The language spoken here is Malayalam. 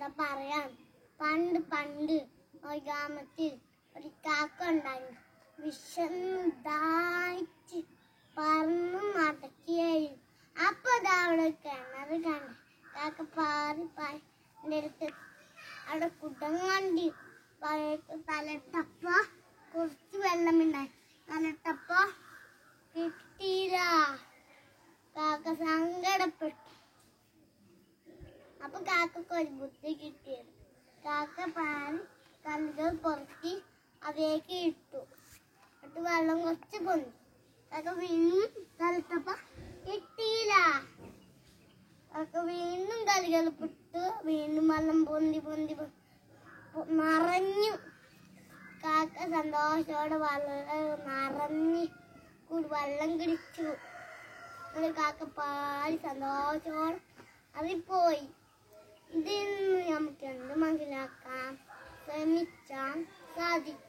കഥ പറയാം. പണ്ട് പണ്ട് ഒരു ഗ്രാമത്തിൽ ഒരു കാക്ക ഉണ്ടായിരുന്നു. വിശന്നായിട്ട് പറന്ന് നടക്കുകയായിരുന്നു. അപ്പൊ അവിടെ കിണറ് കണ്ട് കാക്ക പാറി പാടി അവിടെ കുടം കണ്ടി തലട്ടപ്പ കുറച്ച് വെള്ളമുണ്ടായി. തലട്ടപ്പ കിട്ടിയില്ല. കാക്ക സങ്കടപ്പെട്ടു. അപ്പൊ കാക്കക്ക് ഒരു ബുദ്ധി കിട്ടിയത്. കാക്ക പാറി കല്ലുകൾ പുറത്തി അവയ്ക്ക് ഇട്ടു. എന്നിട്ട് വെള്ളം കുറച്ച് പൊന്തി. കാക്ക വീണ്ടും തലട്ടപ്പ കിട്ടിയില്ല. കാക്ക വീണ്ടും കല്ലുകൾ പിട്ടു. വീണ്ടും വെള്ളം പൊന്തി പൊന്തി നിറഞ്ഞു. കാക്ക സന്തോഷത്തോടെ നിറഞ്ഞ് വെള്ളം കുടിച്ചു. കാക്ക പാടി സന്തോഷത്തോടെ അതിപ്പോയി. ഇതിൽ നിന്ന് നമുക്ക് എന്ത് മനസ്സിലാക്കാം? ശ്രമിച്ചാൽ സാധിക്കും.